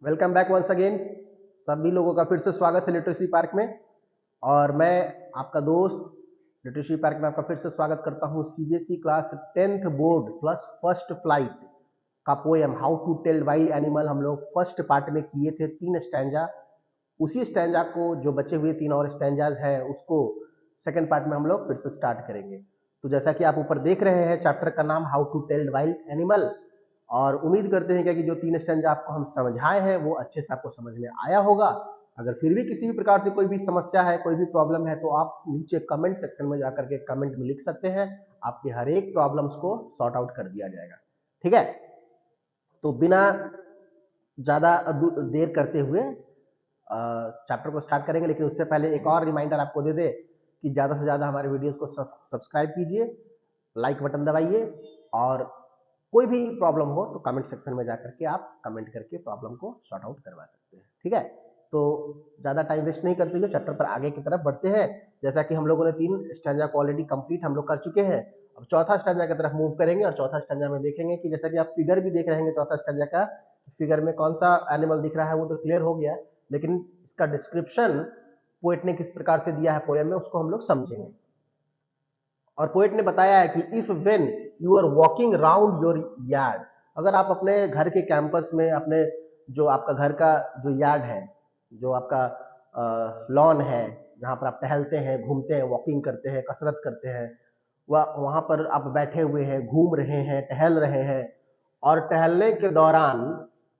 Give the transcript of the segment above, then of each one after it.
Welcome back once again. सभी लोगों का फिर से स्वागत है लिटरेसी पार्क में। और मैं आपका दोस्त लिटरेसी पार्क में आपका फिर से स्वागत करता हूं। CBSE class 10th board plus first flight का poem how to tell wild animal हम लोग फर्स्ट पार्ट में किए थे 3 स्टैंजा। उसी स्टैंजा को जो बचे हुए 3 और स्टैंजाज हैं उसको सेकंड पार्ट में हम लोग फिर से स्टार्ट करेंगे। तो जैसा कि आप ऊपर देख रहे हैं, चैप्टर का नाम how to tell wild animal. और उम्मीद करते हैं कि जो 3 स्टैंजा आपको हम समझाए हैं वो अच्छे से आपको समझ में आया होगा। अगर फिर भी किसी भी प्रकार से कोई भी समस्या है, कोई भी प्रॉब्लम है, तो आप नीचे कमेंट सेक्शन में जाकर के कमेंट में लिख सकते हैं। आपके हर एक प्रॉब्लम्स को सॉर्ट आउट कर दिया जाएगा। ठीक है, तो बिना ज्यादा देर करते हुए चैप्टर को स्टार्ट करेंगे। लेकिन उससे पहले एक और रिमाइंडर आपको दे दे कि ज्यादा से ज्यादा हमारे वीडियोस को सब्सक्राइब कीजिए, लाइक बटन दबाइए, और कोई भी प्रॉब्लम हो तो कमेंट सेक्शन में जाकर के आप कमेंट करके प्रॉब्लम को सॉर्ट आउट करवा सकते हैं। ठीक है, तो ज्यादा टाइम वेस्ट नहीं करते हुए चैप्टर पर आगे की तरफ बढ़ते हैं। जैसा कि हम लोगों ने 3 स्टैंजा को ऑलरेडी कंप्लीट हम लोग कर चुके हैं। अब चौथा स्टैंजा की तरफ मूव करेंगे और चौथा स्टैंजा में देखेंगे कि जैसा कि आप फिगर भी देख रहे हैं चौथा स्टैंजा का, फिगर में कौन सा एनिमल दिख रहा है वो तो क्लियर हो गया, लेकिन इसका डिस्क्रिप्शन पोएट ने किस प्रकार से दिया है पोएम में उसको हम लोग समझेंगे। और पोएट ने बताया है कि if when you are walking round your yard, अगर आप अपने घर के कैंपस में, अपने जो आपका घर का जो यार्ड है, जो आपका लॉन है, जहां पर आप टहलते हैं, घूमते हैं, वॉकिंग करते हैं, कसरत करते हैं, वहां पर आप बैठे हुए हैं, घूम रहे हैं, टहल रहे हैं, और टहलने के दौरान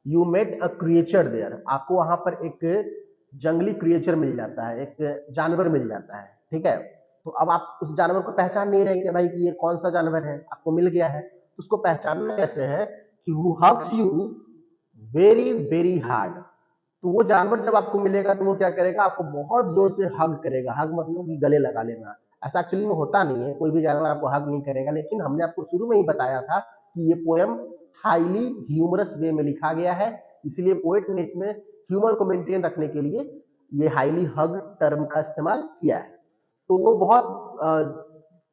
you met a creature there, आपको वहां पर एक जंगली क्रिएचर मिल जाता है, एक जानवर मिल जाता है। ठीक है, तो अब आप उस जानवर को पहचान नहीं रहे कि भाई कि ये कौन सा जानवर है, आपको मिल गया है, तो उसको पहचानना कैसे है कि वो hugs you very very hard. तो वो जानवर जब आपको मिलेगा तो वो क्या करेगा, आपको बहुत जोर से हग करेगा। हग मतलब कि गले लगा लेना। ऐसा एक्चुअली में होता नहीं है, कोई भी जानवर आपको हग नहीं करेगा, लेकिन हमने आपको शुरू में ही बताया था कि ये पोएम हाईली ह्यूमरस वे में लिखा गया है, इसलिए पोएट ने इसमें ह्यूमर को मेंटेन रखने के लिए ये हाईली हग टर्म का इस्तेमाल किया है। तो वो बहुत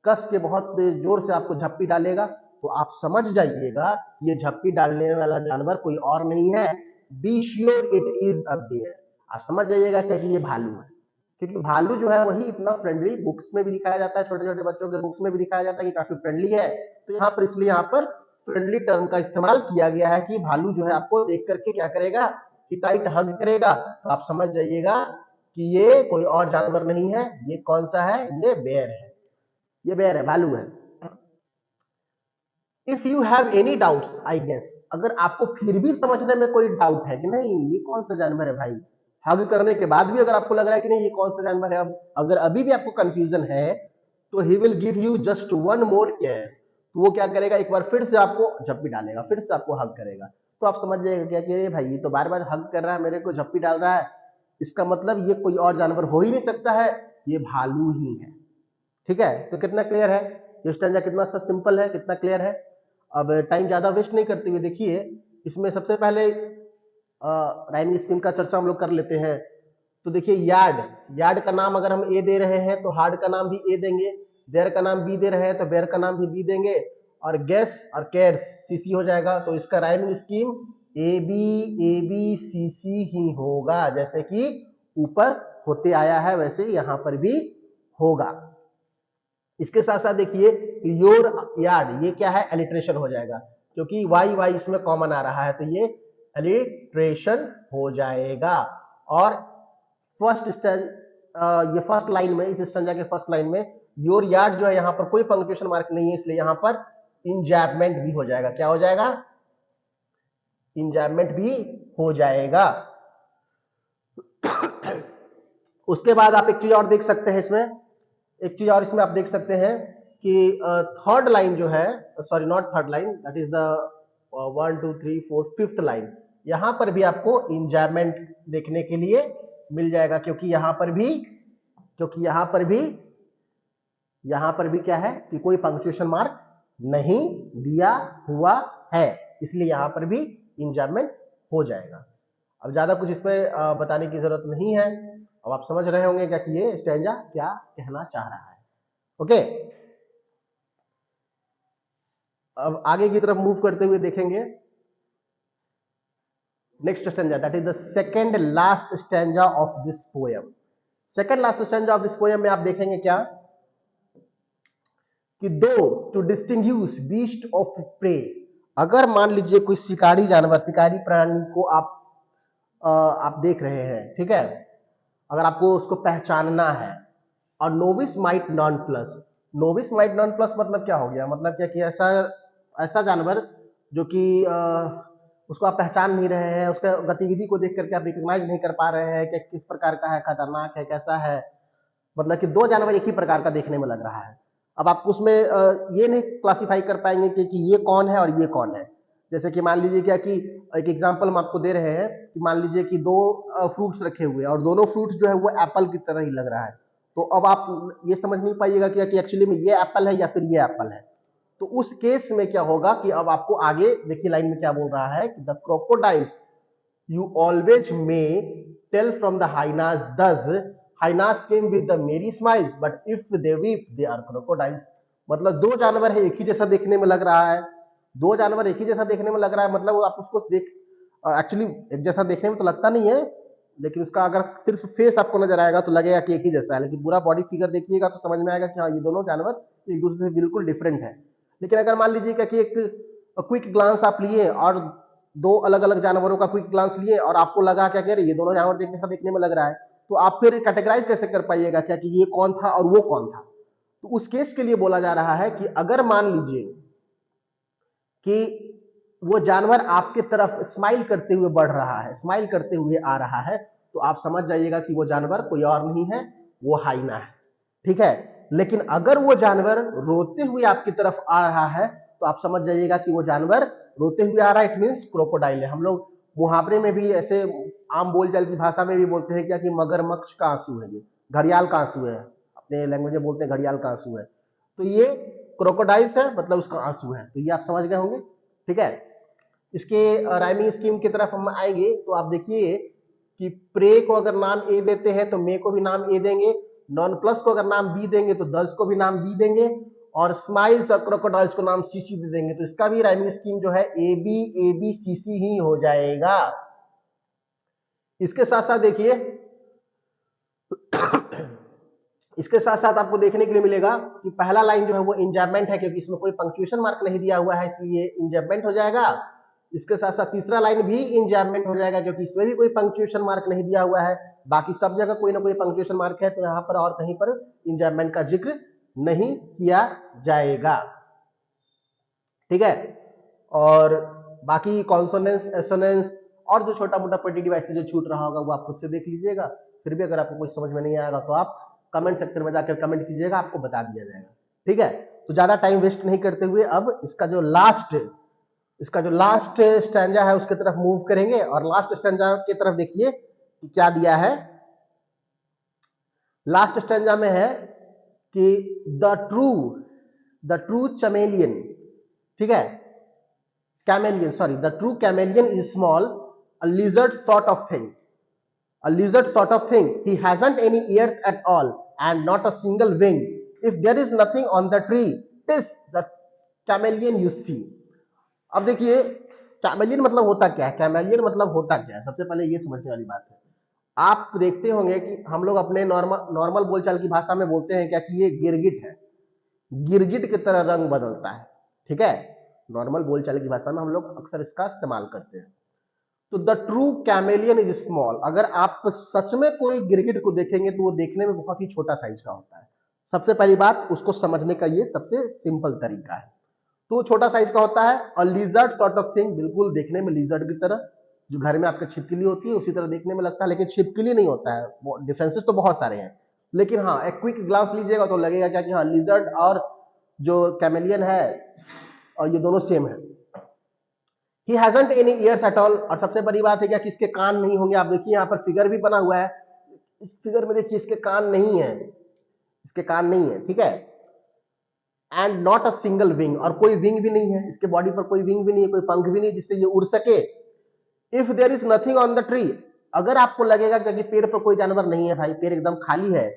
कस के, बहुत जोर से आपको झप्पी डालेगा, तो आप समझ जाइएगा ये झप्पी डालने वाला जानवर कोई और नहीं है, be sure it is a bear. आप समझ जाइएगा कि ये भालू है, क्योंकि भालू जो है वही इतना फ्रेंडली बुक्स में भी दिखाया जाता है, छोटे छोटे बच्चों के बुक्स में भी दिखाया जाता है कि काफी फ्रेंडली है। तो यहाँ पर इसलिए यहाँ पर फ्रेंडली टर्म का इस्तेमाल किया गया है कि भालू जो है आपको देख करके क्या करेगा कि टाइट हग करेगा। तो आप समझ जाइएगा कि ये कोई और जानवर नहीं है, ये कौन सा है, ये बेयर है, ये बेयर है, भालू है। If you have any doubts I guess, अगर आपको फिर भी समझने में कोई डाउट है कि नहीं ये कौन सा जानवर है भाई, हग करने के बाद भी अगर आपको लग रहा है कि नहीं ये कौन सा जानवर है, अब अगर अभी भी आपको कंफ्यूजन है तो he will give you just one more guess. तो वो क्या करेगा, एक बार फिर से आपको झप्पी डालेगा, फिर से आपको हग करेगा। तो आप समझ जाएगा क्या कि भाई ये तो बार बार हग कर रहा है, मेरे को झप्पी डाल रहा है, इसका मतलब ये कोई और जानवर हो ही नहीं सकता है, ये भालू ही है। ठीक है, तो कितना क्लियर है ये स्टैंजा, कितना सा सिंपल है, कितना क्लियर है। अब टाइम ज्यादा वेस्ट नहीं करते हुए देखिए, इसमें सबसे पहले राइमिंग स्कीम का चर्चा हम लोग कर लेते हैं। तो देखिए यार्ड, यार्ड का नाम अगर हम ए दे रहे हैं तो हार्ड का नाम भी ए देंगे, देर का नाम बी दे रहे हैं तो बेर का नाम भी बी देंगे, और गैस और कैट्स सीसी हो जाएगा। तो इसका rhyming scheme A B C C ही होगा, जैसे कि ऊपर होते आया है वैसे यहाँ पर भी होगा। इसके साथ साथ देखिए योर यार्ड, ये क्या है, एलिट्रेशन हो जाएगा, क्योंकि वाई वाई इसमें कॉमन आ रहा है तो ये एलिट्रेशन हो जाएगा। और फर्स्ट स्टैंड, ये फर्स्ट लाइन में, इस स्टैंजा के फर्स्ट लाइन में योर यार्ड जो है यहाँ पर कोई पंक्चुएशन मार्क नहीं है, इसलिए यहाँ पर इंजैबमेंट भी हो जाएगा। क्या हो जाएगा, इंजैबमेंट भी हो जाएगा। उसके बाद आप एक चीज और देख सकते हैं इसमें, एक चीज और इसमें आप देख सकते हैं कि थर्ड लाइन जो है, sorry not third line, that is the 1 2 3 4 5th line, यहां पर भी आपको इंजॉयमेंट देखने के लिए मिल जाएगा, क्योंकि यहां पर भी, क्योंकि यहां पर भी क्या है कि कोई पंक्चुएशन मार्क नहीं दिया हुआ है, इसलिए यहां पर भी इंजॉयमेंट हो जाएगा। अब ज्यादा कुछ इसमें बताने की जरूरत नहीं है, अब आप समझ रहे होंगे क्या कि ये स्टैंजा क्या कहना चाह रहा है। ओके, अब आगे की तरफ मूव करते हुए देखेंगे next stanza, that is the second last stanza of this poem. Second last stanza of this poem में आप देखेंगे क्या कि दो to distinguish beast of prey, अगर मान लीजिए कोई शिकारी जानवर, शिकारी प्राणी को आप देख रहे हैं, ठीक है, अगर आपको उसको पहचानना है, और novice might non plus, novice might non plus मतलब क्या हो गया, मतलब क्या कि ऐसा ऐसा जानवर जो कि उसको आप पहचान नहीं रहे हैं, उसका गतिविधि को देख करके आप रिकॉग्नाइज नहीं कर पा रहे हैं कि किस प्रकार का है, खतरनाक है, कैसा है, मतलब कि दो जानवर एक ही प्रकार का देखने में लग रहा है। अब आप उसमें ये नहीं क्लासिफाई कर पाएंगे कि ये कौन है और ये कौन है। जैसे कि मान लीजिए क्या कि एक एग्जांपल हम आपको दे रहे हैं कि मान लीजिए कि दो फ्रूट्स रखे हुए हैं और दोनों फ्रूट्स जो है वो एप्पल की तरह ही लग रहा है, तो अब आप ये समझ नहीं पाइएगा कि एक्चुअली में ये एप्पल है या फिर ये एप्पल है। तो उस केस में क्या होगा कि अब आपको आगे देखिए लाइन में क्या बोल रहा है कि the crocodiles you always may tell from the hyenas thus hyenas came with the merry smiles but if they weep they are crocodiles. मतलब दो जानवर है एक ही जैसा देखने में लग रहा है, दो जानवर एक ही जैसा देखने में लग रहा है, मतलब आप उसको देख एक्चुअली एक जैसा देखने में तो लगता नहीं है, लेकिन उसका अगर सिर्फ फेस आपको नजर आएगा तो लगेगा कि एक ही जैसा है, लेकिन पूरा बॉडी फिगर देखिएगा तो समझ में आएगा कि हाँ ये दोनों जानवर एक दूसरे से बिल्कुल डिफरेंट है। लेकिन अगर मान लीजिएगा कि एक क्विक ग्लांस आप लिए और दो अलग अलग जानवरों का क्विक ग्लांस लिए और आपको लगा क्या कह रहे ये दोनों जानवर जैसा देखने में लग रहा है, तो आप फिर कैटेगराइज कैसे कर पाइएगा क्या कि ये कौन था और वो कौन था। तो उस केस के लिए बोला जा रहा है कि अगर मान लीजिए कि वो जानवर आपके तरफ स्माइल करते हुए बढ़ रहा है, स्माइल करते हुए आ रहा है, तो आप समझ जाइएगा कि वो जानवर कोई और नहीं है, वो हाइना है, ठीक है। लेकिन अगर वो जानवर रोते हुए आपकी तरफ आ रहा है तो आप समझ जाइएगा कि वो जानवर रोते हुए आ रहा है, इट मीन्स क्रोकोडाइल है। हम लोग मुहावरे में भी ऐसे आम बोलचाल की भाषा में भी बोलते हैं क्या कि मगरमच्छ का आंसू है, ये घड़ियाल का आंसू है, अपने लैंग्वेज में बोलते हैं घड़ियाल का आंसू है, तो ये क्रोकोडाइल्स है मतलब उसका आंसू है, तो ये आप समझ गए होंगे, ठीक है। इसके राइमिंग स्कीम की तरफ हम आएंगे तो आप देखिए कि प्रे को अगर नाम ए देते हैं तो मे को भी नाम ए देंगे, नॉन प्लस को अगर नाम बी देंगे तो दस को भी नाम बी देंगे, और स्माइल्स और क्रोकोडाइल्स को नाम सी सी दे देंगे, तो इसका भी राइमिंग स्कीम जो है ए बी सी सी ही हो जाएगा। इसके साथ साथ देखिए इसके साथ साथ आपको देखने के लिए मिलेगा कि पहला लाइन जो है वो इंजैबमेंट है, क्योंकि इसमें कोई पंक्चुएशन मार्क नहीं दिया हुआ है इसलिए इंजैबमेंट हो जाएगा। इसके साथ साथ तीसरा लाइन भी इंजैबमेंट हो जाएगा क्योंकि इसमें भी कोई पंक्चुएशन मार्क नहीं दिया हुआ है, बाकी सब जगह कोई ना कोई पंक्चुएशन मार्क है, तो यहाँ पर और कहीं पर इंजैबमेंट का जिक्र नहीं किया जाएगा, ठीक है। और बाकी कॉन्सोनेंस, एसोनेंस और जो छोटा मोटा पेटिटिव ऐसे जो छूट रहा होगा वो आप खुद से देख लीजिएगा। फिर भी अगर आपको कुछ समझ में नहीं आएगा तो आप कमेंट सेक्शन में जाकर कमेंट कीजिएगा, आपको बता दिया जाएगा, ठीक है। तो ज्यादा टाइम वेस्ट नहीं करते हुए अब इसका जो लास्ट स्टैंजा है उसके तरफ मूव करेंगे, और लास्ट स्टैंजा की तरफ देखिए कि क्या दिया है। लास्ट स्टैंजा में है कि द ट्रू चमेलियन, ठीक है, chameleon, sorry, the true chameleon is small, a lizard sort of thing, a lizard sort of thing. He hasn't any ears at all and not a single wing. If there is nothing on the tree, tis the chameleon you see. अब देखिए chameleon मतलब होता क्या है, chameleon मतलब होता क्या है, सबसे पहले ये समझने वाली बात है। आप देखते होंगे कि हम लोग अपने नॉर्मल बोलचाल की भाषा में बोलते हैं क्या कि ये गिरगिट है, गिरगिट की तरह रंग बदलता है, ठीक है, नॉर्मल बोलचाल की भाषा में हम लोग अक्सर इसका इस्तेमाल करते हैं। तो the true chameleon is small, अगर आप सच में कोई गिरगिट को देखेंगे तो वो देखने में बहुत ही छोटा साइज का होता है। सबसे पहली बात उसको समझने का ये सबसे सिंपल तरीका है, तो छोटा साइज का होता है। और लिजर्ड सॉर्ट ऑफ थिंग, बिल्कुल देखने में लिजर्ड की तरह, जो घर में आपके छिपकली होती है उसी तरह देखने में लगता है, लेकिन छिपकली नहीं होता है, डिफरेंसेस तो बहुत सारे हैं, लेकिन हाँ एक क्विक ग्लांस लीजिएगा तो लगेगा क्या कि हाँ लिजर्ड और जो कैमेलियन है और ये दोनों सेम है। He hasn't any ears at all, और सबसे बड़ी बात है क्या कि इसके कान नहीं होंगे। आप देखिए यहाँ पर फिगर भी बना हुआ है, इस फिगर में देखिए इसके कान नहीं है, इसके कान नहीं है, ठीक है। And not a single wing, और कोई विंग भी नहीं है, इसके बॉडी पर कोई विंग भी नहीं है, कोई पंख भी नहीं जिससे ये उड़ सके। If there is nothing on the tree, अगर आपको लगेगा कि पेड़ पर कोई जानवर नहीं है, भाई पेड़ एकदम खाली है,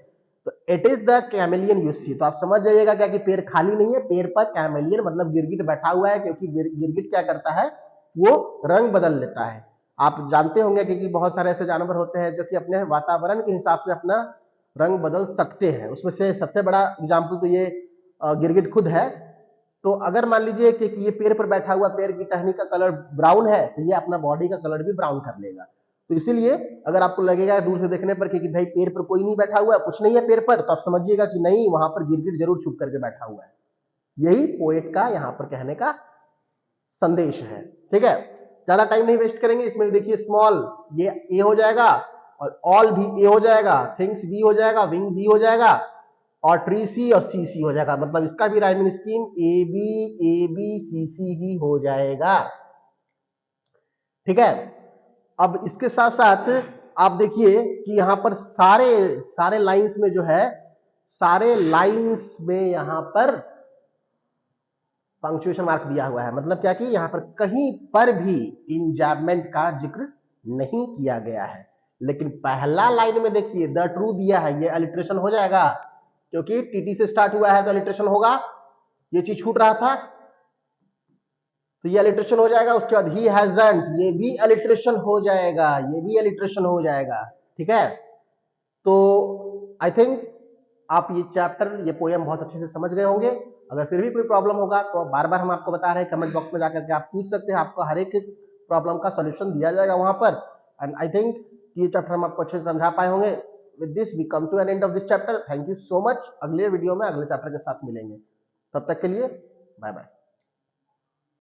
तो it is the chameleon you see, तो आप समझ जाइएगा क्या कि पेड़ खाली नहीं है, पेड़ पर कैमेलियन मतलब गिरगिट बैठा हुआ है, क्योंकि गिरगिट क्या करता है वो रंग बदल लेता है। आप जानते होंगे कि बहुत सारे ऐसे जानवर होते हैं जो कि अपने वातावरण के हिसाब से अपना रंग बदल सकते हैं। उसमें से सबसे बड़ा एग्जाम्पल तो ये गिरगिट खुद है। तो अगर मान लीजिए कि ये पेड़ पर बैठा हुआ, पेड़ की टहनी का कलर ब्राउन है, तो ये अपना बॉडी का कलर भी ब्राउन कर लेगा। तो इसीलिए अगर आपको लगेगा दूर से देखने पर कि भाई पेड़ पर कोई नहीं बैठा हुआ, कुछ नहीं है पेड़ पर, तो आप समझिएगा कि नहीं, वहां पर गिरगिट जरूर छुप करके बैठा हुआ है। यही पोएट का यहाँ पर कहने का संदेश है। ठीक है, ज्यादा टाइम नहीं वेस्ट करेंगे। इसमें देखिए स्मॉल ये ए हो जाएगा, और ऑल भी ए हो जाएगा, थिंग्स बी हो जाएगा, विंग बी हो जाएगा, और ट्री सी और सी सी हो जाएगा। मतलब इसका भी rhyming scheme A B C C ही हो जाएगा। ठीक है, अब इसके साथ साथ आप देखिए कि यहां पर सारे लाइंस में जो है, सारे लाइंस में यहां पर पंक्चुएशन मार्क दिया हुआ है। मतलब क्या कि यहां पर कहीं पर भी इंजैबमेंट का जिक्र नहीं किया गया है। लेकिन पहला लाइन में देखिए द ट्रू दिया है, ये अलिट्रेशन हो जाएगा, क्योंकि टीटी से स्टार्ट हुआ है तो अलिट्रेशन होगा। ये चीज छूट रहा था तो ये अलिट्रेशन हो जाएगा। उसके बाद ही हैजंट, ये भी अलिट्रेशन हो जाएगा, ये भी अलिट्रेशन हो जाएगा। ठीक है, तो आई थिंक आप ये चैप्टर, ये पोएम बहुत अच्छे से समझ गए होंगे। अगर फिर भी कोई प्रॉब्लम होगा तो बार बार हम आपको बता रहे हैं, कमेंट बॉक्स में जाकर के आप पूछ सकते हैं, आपको हर एक प्रॉब्लम का सॉल्यूशन दिया जाएगा वहां पर। एंड आई थिंक ये चैप्टर हम आपको अच्छे से समझा पाए होंगे। With this we come to an end of this chapter. Thank you so much. अगले वीडियो में अगले चैप्टर के साथ मिलेंगे, तब तक के लिए बाय बाय।